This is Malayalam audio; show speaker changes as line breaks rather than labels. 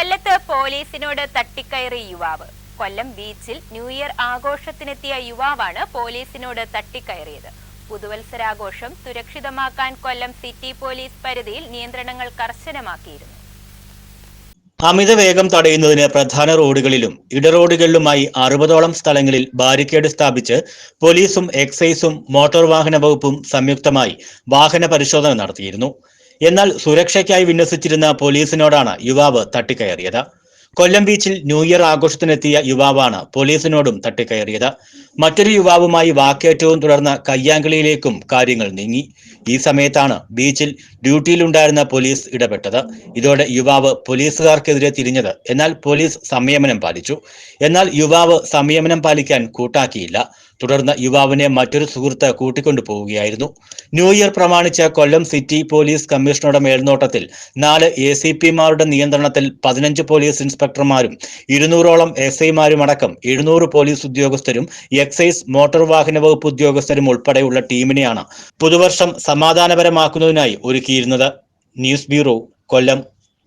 കൊല്ലത്ത് പോലീസിനോട് തട്ടിക്കയറി യുവാവ്. കൊല്ലം ബീച്ചിൽ ന്യൂ ഇയർ ആഘോഷത്തിനെത്തിയ യുവാവാണ് പോലീസിനോട് തട്ടിക്കയറിയത്. പുതുവത്സരാഘോഷം സുരക്ഷിതമാക്കാൻ കൊല്ലം സിറ്റി പോലീസ് പരിധിയിൽ നിയന്ത്രണങ്ങൾ കർശനമാക്കിയിരുന്നു.
അമിത വേഗം തടയുന്നതിന് പ്രധാന റോഡുകളിലും ഇടറോഡുകളിലുമായി 60ഓളം സ്ഥലങ്ങളിൽ ബാരിക്കേഡ് സ്ഥാപിച്ച് പോലീസും എക്സൈസും മോട്ടോർ വാഹന വകുപ്പും സംയുക്തമായി വാഹന പരിശോധന നടത്തിയിരുന്നു. എന്നാൽ സുരക്ഷയ്ക്കായി വിന്യസിച്ചിരുന്ന പോലീസിനോടാണ് യുവാവ് തട്ടിക്കയറിയത്. കൊല്ലം ബീച്ചിൽ ന്യൂ ഇയർ ആഘോഷത്തിനെത്തിയ യുവാവാണ് പോലീസിനോടും തട്ടിക്കയറിയത്. മറ്റൊരു യുവാവുമായി വാക്കേറ്റവും തുടർന്ന് കയ്യാങ്കളിയിലേക്കും കാര്യങ്ങൾ നീങ്ങി. ഈ സമയത്താണ് ബീച്ചിൽ ഡ്യൂട്ടിയിലുണ്ടായിരുന്ന പോലീസ് ഇടപെട്ടത്. ഇതോടെ യുവാവ് പോലീസുകാർക്കെതിരെ തിരിഞ്ഞത്. എന്നാൽ പോലീസ് സംയമനം പാലിച്ചു. എന്നാൽ യുവാവ് സംയമനം പാലിക്കാൻ കൂട്ടാക്കിയില്ല. തുടർന്ന് യുവാവിനെ മറ്റൊരു സുഹൃത്ത് കൂട്ടിക്കൊണ്ടു പോവുകയായിരുന്നു. ന്യൂ ഇയർ പ്രമാണിച്ച് കൊല്ലം സിറ്റി പോലീസ് കമ്മീഷണറുടെ മേൽനോട്ടത്തിൽ 4 ACP-മാരുടെ നിയന്ത്രണത്തിൽ 15 പോലീസ് ഇൻസ്പെക്ടർമാരും 200ഓളം SI-മാരും അടക്കം 700 പോലീസ് ഉദ്യോഗസ്ഥരും എക്സൈസ് മോട്ടോർ വാഹന വകുപ്പ് ഉദ്യോഗസ്ഥരും ഉൾപ്പെടെയുള്ള ടീമിനെയാണ് പുതുവർഷം സമാധാനപരമാക്കുന്നതിനായി ഒരുക്കിയിരുന്നത്. ന്യൂസ് ബ്യൂറോ, കൊല്ലം.